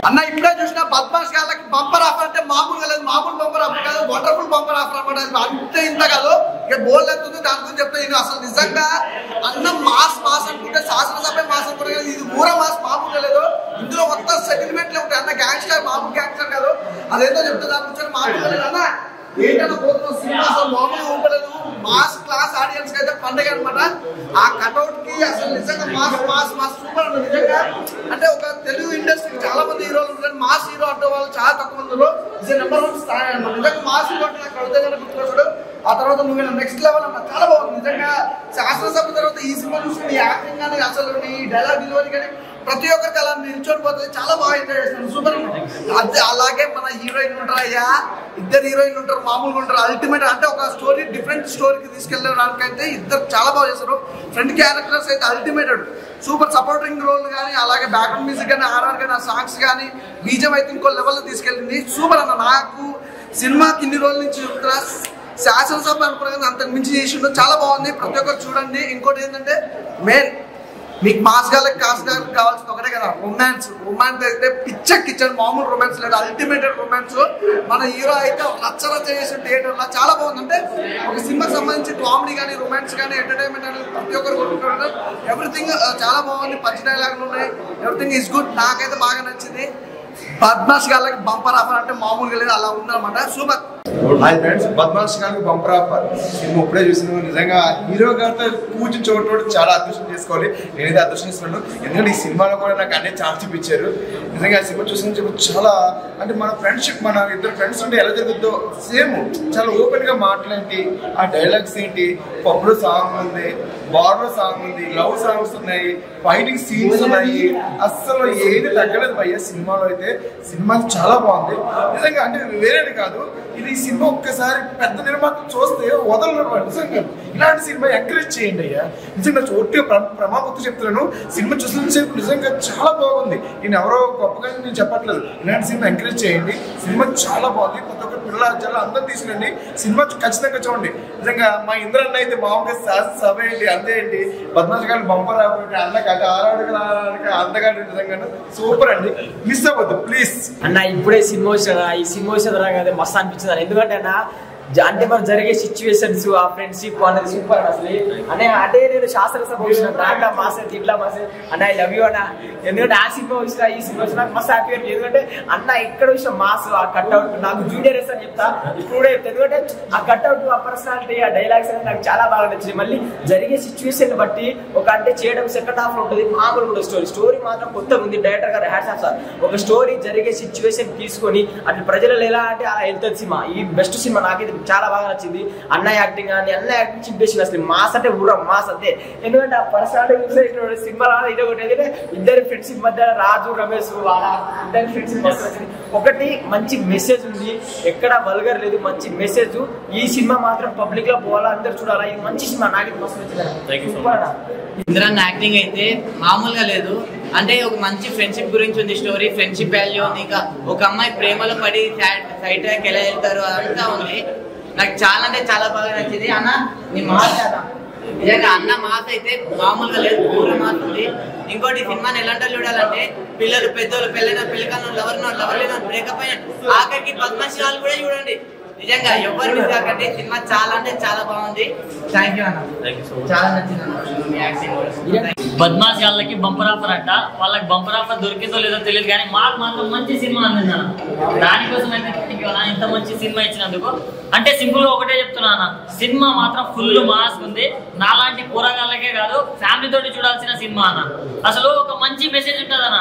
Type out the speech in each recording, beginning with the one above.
అన్న ఇప్పుడే చూసిన పద్మాష్ గారికి బంపర్ ఆఫర్ అంటే మామూలుగా లేదు, మామూలు బంపర్ ఆఫర్ కాదు, వండర్ఫుల్ బంపర్ ఆఫర్ అనమాట. అంతే ఇంత కాదు, ఇక బోల్ అవుతుంది దాని గురించి చెప్తే ఇది అసలు నిజంగా అన్న మాస్ మాస్ అనుకుంటే శాసనసభ మాస్ అనుకుంటే ఇది ఊర మాస్ మామూలుగా లేదు. ఇందులో మొత్తం సెటిల్మెంట్లే ఉంటాయి అన్న. గ్యాంగ్స్టర్ మామూలు గ్యాంగ్స్టర్ కాదు, అదేంటో చెప్తే దాని గురించి మామూలుగా లేదు అన్న. ఏంటన్నా పోతున్నాం సినిమా అసలు మామూలుగా ఉండలేదు. మాస్ క్లాస్ ఆడియన్స్ అయితే పండుగ అనమాట. ఆ కట్అవుట్ కి అసలు నిజంగా మాస్ మాస్ మాస్ సూపర్ అన్న. నిజంగా అంటే ఒక తెలుగు ఇండస్ట్రీకి చాలా మంది హీరోలు ఉంటారు, మాస్ హీరో అంటే వాళ్ళు చాలా తక్కువ మందిలో ఇది నెంబర్ 1 స్థాయి అనమాట. నిజంగా మాస్ హీరో అంటే నాకు కవిత గారు గుర్తుకొచ్చాడు. ఆ తర్వాత నువ్వు నెక్స్ట్ లెవెల్ అన్న, చాలా బాగుంది నిజంగా. శాసనసభ తర్వాత ఈ సినిమా చూసి నీ యాక్టింగ్ కానీ అసలు నీ డైలాగ్ డెలివరీ కానీ ప్రతి ఒక్కరికి అలా నిల్చొని పోతుంది. చాలా బాగా ఎంజాయ్ చేస్తాను, సూపర్. అదే అలాగే మన హీరోయిన్ ఉంటారు అయ్యా, ఇద్దరు హీరోయిన్లు ఉంటారు, మామూలుగా ఉంటారు. అల్టిమేట్ అంటే ఒక స్టోరీ డిఫరెంట్ స్టోరీకి తీసుకెళ్ళడానికి అయితే ఇద్దరు చాలా బాగా చేస్తారు. ఫ్రెండ్ క్యారెక్టర్స్ అయితే అల్టిమేటెడ్ సూపర్. సపోర్టింగ్ రోల్ కానీ అలాగే బ్యాక్గ్రౌండ్ మ్యూజిక్ కానీ ఆర్ఆర్ కానీ ఆ సాంగ్స్ కానీ బీజం అయితే ఇంకో లెవెల్లో తీసుకెళ్ళింది, సూపర్ అన్న. నాకు సినిమాకి ఇన్ని రోజుల నుంచి చెప్తున్నా, శాసనసభ అనుకున్నా అంతకు మించి చేసిండు, చాలా బాగుంది. ప్రతి ఒక్కరు చూడండి. ఇంకోటి ఏంటంటే మెయిన్ మీకు మాస్ గాలకు కాస్ గాలకు కావాల్సింది ఒకటే కదా, రొమాన్స్. రొమాన్స్ అయితే పిచ్చకిచ్చండి, మామూలు రొమాన్స్ లేదు, అల్టిమేటెడ్ రొమాన్స్. మన హీరో అయితే రచ్చ రచ్చ చేసిన థియేటర్లో చాలా బాగుంది. అంటే ఒక సినిమాకి సంబంధించి కామెడీ కానీ రొమాన్స్ కానీ ఎంటర్టైన్మెంట్ అనేది ప్రతి ఒక్కరు కొట్టుకుంటారు. ఎవ్రీథింగ్ చాలా బాగుంది, పంచ్ డైలాగులు ఉన్నాయి, ఎవ్రీథింగ్ ఈజ్ గుడ్. నాకైతే బాగా నచ్చింది. పద్మాష్ గారికి బంపర్ ఆఫర్ అంటే మామూలుగా లేదు, అలా ఉందన్నమాట, సూపర్. హాయ్ ఫ్రెండ్స్, పద్మాష్ గారికి బంపర్ ఆఫర్ సినిమా ఇప్పుడే చూసినాము. నిజంగా హీరో గారితో పూజ చోటు చాలా అదృష్టం చేసుకోవాలి. నేనైతే అదృష్టిస్తున్నాను, ఎందుకంటే ఈ సినిమాలో కూడా నాకు అన్ని ఛాన్స్ చూపించారు. నిజంగా ఆ సినిమా చూసిన చాలా అంటే మన ఫ్రెండ్షిప్, మన ఇద్దరు ఫ్రెండ్స్ ఉంటే ఎలా జరుగుతుందో సేమ్ చాలా ఓపెన్ గా మాట్లాడి ఆ డైలాగ్స్ ఏంటి, పబ్లో సాంగ్ ఉంది, బార్లో సాంగ్ ఉంది, లవ్ సాంగ్స్ ఉన్నాయి, ఫైటింగ్ సీన్స్ ఉన్నాయి, అస్సలు ఏది తగ్గలేదు భయ్య సినిమాలో అయితే. సినిమా చాలా బాగుంది నిజంగా. అంటే వేరేది కాదు, ఇది సినిమా ఒక్కసారి పెద్ద నిర్మాత చూస్తే వదలరు నిజంగా. ఇలాంటి సినిమా ఎంకరేజ్ చేయండి అయ్యా. నిజంగా చోట్గా ప్రమాదం చెప్తున్నాను, సినిమా చూసిన సేపు నిజంగా చాలా బాగుంది. నేను ఎవరో గొప్పగా నేను చెప్పట్లేదు, ఇలాంటి సినిమా ఎంకరేజ్ చేయండి. సినిమా చాలా బాగుంది. ప్రతి ఒక్క పిల్లల చాలా అందరూ తీసుకురండి, సినిమా ఖచ్చితంగా చూడండి. నిజంగా మా ఇంద్రన్న అయితే మామూలుగా శాసనసభ ఏంటి అంతే ఏంటి, పద్మాష్ గారు బంపర్ ఆపండి, అన్నగాడు అందగాడు నిజంగా సూపర్ అండి. మిస్ అవ్వద్దు ప్లీజ్ అన్న. ఇప్పుడే సినిమా వచ్చారా, ఈ సినిమా వచ్చేది రాగానే మస్తు అనిపించింది. ఎందుకంటే అన్న అంటే మరి జరిగే సిచ్యువేషన్స్, ఆ ఫ్రెండ్షిప్ అనేది సూపర్ అసలు. అంటే నేను శాస్త్రసభ వచ్చిన దాంట్లో మాసే ఇట్లా మాసే అన్న, ఐ లవ్ యూ అన్న. ఎందుకంటే ఆ సినిమా వచ్చినా ఈ సినిమా వచ్చినా నాకు మస్తు హ్యాపీ అనిపించింది. ఎందుకంటే అన్న ఇక్కడ వచ్చిన మాస్, ఆ కట్అవుట్ నాకు జూనియర్ ఎస్ అని చెప్తా ఇప్పుడు. ఎందుకంటే ఆ కట్అవుట్, ఆ పర్సనాలిటీ, ఆ డైలాగ్స్ అనేది నాకు చాలా బాగా నచ్చింది. మళ్ళీ జరిగే సిచ్యువేషన్ బట్టి ఒక అంటే చేయడం సెకండ్ హాఫ్ లో ఉంటుంది, మామూలు కూడా స్టోరీ మాత్రం కొత్తగా ఉంది. డైరెక్టర్ గారు హ్యాట్స్ ఆఫ్ సార్. ఒక స్టోరీ జరిగే సిచ్యువేషన్ తీసుకొని అటు ప్రజలలో ఎలా అంటే అలా వెళ్తుంది సినిమా. ఈ బెస్ట్ సినిమా నాకైతే చాలా బాగా నచ్చింది. అన్న యాక్టింగ్ కానీ అన్న యాక్టింగ్ చింపేసింది అసలు. మాస్ అంటే ఊర మాస్ అంతే. ఎందుకంటే ఆ పర్సనాలిటీ సినిమా ఇది ఒకటి ఏంటంటే ఇద్దరు ఫ్రెండ్షిప్ మధ్య రాజు రమేష్ వాళ్ళ ఇద్దరు ఫ్రెండ్షిప్ నచ్చింది. ఒకటి మంచి మెసేజ్ ఉంది, ఎక్కడ వల్గర్ లేదు, మంచి మెసేజ్. ఈ సినిమా మాత్రం పబ్లిక్ లో పోవాలా, అందరు చూడాలా. ఇది మంచి సినిమా, నాకు మస్తు నచ్చింది. ఇంద్రన్ యాక్టింగ్ అయితే మామూలుగా లేదు. అంటే ఒక మంచి ఫ్రెండ్షిప్ గురించి ఉంది స్టోరీ, ఫ్రెండ్షిప్ వాల్యూ ఉంది. ఇంకా ఒక అమ్మాయి ప్రేమలో పడి సైడ్ ట్రాక్ ఎలా వెళ్తారు అదంతా ఉంది. నాకు చాలా అంటే చాలా బాగా నచ్చింది. అన్న నీ మాస్ నిజంగా అన్న మాస్ అయితే మామూలుగా లేదు, ఊరు మాస్ ఉంది. ఇంకోటి సినిమాని ఎలాంటి చూడాలంటే పిల్లలు పెద్దోళ్ళు, పెళ్ళైన పిల్లకన్నా లవర్లైన బ్రేకప్ అయిన ఆఖరికి పద్మశ్రీ వాళ్ళు కూడా చూడండి. నిజంగా ఎవరు మిస్ కాకండి, సినిమా చాలా అంటే చాలా బాగుంది. థ్యాంక్ యూ అన్న, చాలా నచ్చింది అన్న. పద్మాష్ వాళ్ళకి బంపర్ ఆఫర్ అంట, వాళ్ళకి బంపర్ ఆఫర్ దొరికిందో లేదో తెలియదు కానీ మాకు మాత్రం మంచి సినిమా అందింది. దానికోసం అయితే ఇంత మంచి సినిమా ఇచ్చినందుకు అంటే సింపుల్ గా ఒకటే చెప్తున్నా, సినిమా మాత్రం ఫుల్ మాస్ ఉంది. నాలాంటి కూరగాళ్ళకే కాదు, ఫ్యామిలీ తోటి చూడాల్సిన సినిమా అన్న. అసలు ఒక మంచి మెసేజ్ ఉంటుంది అన్న.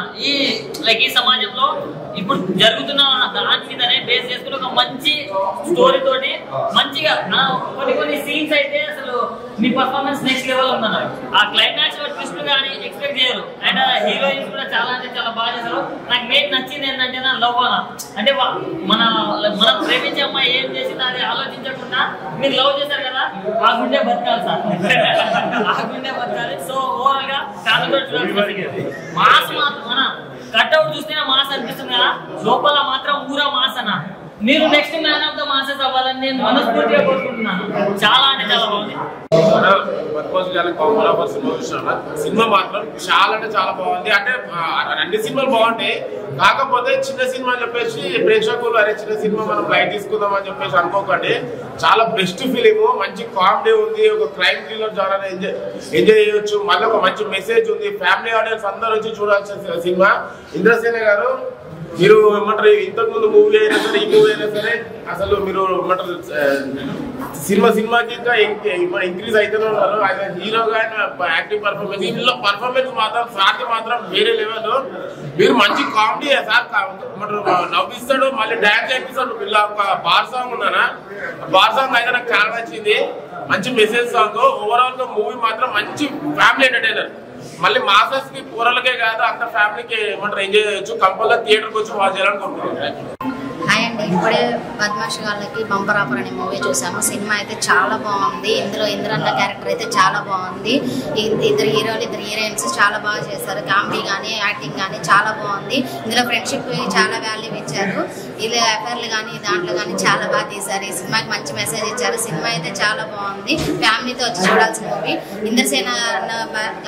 ఈ సమాజంలో ఇప్పుడు జరుగుతున్న దాని మీదనే బేస్ చేసుకుని ఒక మంచి స్టోరీ తోటి మంచిగా కొన్ని సీన్స్ అయితే అసలు మీ పర్ఫార్మెన్స్ నెక్స్ట్ లెవెల్ ఉందన్న. ఆ క్లైమాక్స్ ట్విస్ట్ కానీ ఎక్స్పెక్ట్ చేయరు. అండ్ హీరోయిన్స్ కూడా చాలా అంటే చాలా బాగా చేశారు. నాకు మెయిన్ నచ్చింది ఏంటంటే నా లవ్ అన్న. అంటే మనం ప్రేమించే అమ్మాయి ఏం చేసిందో అది ఆలోచించకుండా మీరు లవ్ చేశారు కదా, ఆ గుండె బతకాలి సార్, ఆ గుండె బతకాలి. సో ఓవరాల్ గా ఫ్యామిలీతో చూడాల్సి మాస్ మాత్రం కట్అవుట్ చూస్తేనే మాస్ అనిపిస్తుంది కదా, లోపల మాత్రం ఊరా మాస్ అన్న. మీరు next man of the masses అవ్వాలని నేను మనస్ఫూర్తిగా కోరుకుంటున్నాను. చాలా అంటే చాలా బాగుంది. సినిమా మాత్రం చాలా అంటే చాలా బాగుంది. అంటే అన్ని సినిమాలు బాగుంటాయి, కాకపోతే చిన్న సినిమా అని చెప్పేసి ప్రేక్షకులు అరే చిన్న సినిమా మనం లైట్ తీసుకుందాం అని చెప్పేసి అనుకోకండి. చాలా బెస్ట్ ఫిలిం, మంచి కామెడీ ఉంది, ఒక క్రైమ్ థ్రిల్లర్ ద్వారా ఎంజాయ్ చేయొచ్చు. మళ్ళీ ఒక మంచి మెసేజ్ ఉంది. ఫ్యామిలీ ఆడియన్స్ అందరూ వచ్చి చూడాల్సిన సినిమా. ఇంద్రసేన గారు మీరు ఏమంటారు, ఇంతకు ముందు మూవీ అయినా సరే ఈ మూవీ అయినా సరే అసలు మీరు ఏమంటారు సినిమాకి ఇంకా ఇంక్రీజ్ అయితేనే ఉన్నారు. ఆయన హీరోగా యాక్టింగ్ పర్ఫార్మెన్స్, ఇందులో పర్ఫార్మెన్స్ మాత్రం సార్కి మాత్రం వేరే లెవెల్. మీరు మంచి కామెడీ సార్ నవ్విస్తాడు, మళ్ళీ డాన్స్ చేపిస్తాడు. ఇలా ఒక బార్ సాంగ్ ఉన్నానా, బార్ సాంగ్ అయితే నాకు చాలా నచ్చింది. మంచి మెసేజ్ సాంగ్. ఓవరాల్ గా మూవీ మాత్రం మంచి ఫ్యామిలీ ఎంటర్టైనర్. మళ్ళీ మాసెస్ కి పూరలకే కాదు అంత ఫ్యామిలీకి ఏమంటారు ఎంజాయ్ చేయొచ్చు. కంపల్సరీ థియేటర్కి వచ్చి వాచ్ చేయాలని కోరుకుంటున్నాను. హాయ్ అండి, ఇప్పుడే బద్మాష్ గాళ్ళకి బంపర్ ఆఫర్ అనే మూవీ చూసాము. సినిమా అయితే చాలా బాగుంది. ఇందులో ఇంద్రన్న క్యారెక్టర్ అయితే చాలా బాగుంది. ఇద్దరు హీరోలు ఇద్దరు హీరోయిన్స్ చాలా బాగా చేశారు. కామెడీ కానీ యాక్టింగ్ కానీ చాలా బాగుంది. ఇందులో ఫ్రెండ్షిప్ చాలా వాల్యూ ఇచ్చారు. ఇలా అఫైర్లు కానీ దాంట్లో కానీ చాలా బాగా తీశారు. ఈ సినిమాకి మంచి మెసేజ్ ఇచ్చారు. సినిమా అయితే చాలా బాగుంది. ఫ్యామిలీతో వచ్చి చూడాల్సిన మూవీ. ఇంద్రసేన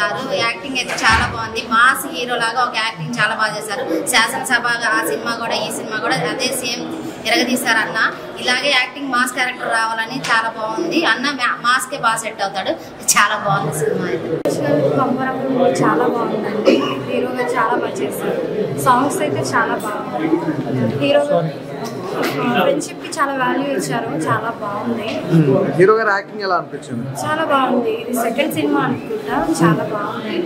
గారు యాక్టింగ్ అయితే చాలా బాగుంది. మాస్ హీరో లాగా ఒక యాక్టింగ్ చాలా బాగా చేశారు. శాసనసభ ఆ సినిమా కూడా ఈ సినిమా కూడా అదే సేమ్ ఎరగదీశారు అన్న. ఇలాగే యాక్టింగ్ మాస్ క్యారెక్టర్ రావాలని చాలా బాగుంది. అన్న మాస్కే బాగా సెట్ అవుతాడు. చాలా బాగుంది సినిమా అయితే. చాలా బాగుందండి. హీరోగా చాలా బాగా చేశారు. సాంగ్స్ అయితే చాలా బాగుంది. హీరో ఫ్రెండ్షిప్ కి చాలా వాల్యూ ఇచ్చారు. చాలా బాగుంది. హీరో గారి యాక్టింగ్ ఎలా అనిపించింది? చాలా బాగుంది. ఇది సెకండ్ సినిమా అనుకుంటా. చాలా బాగుంది.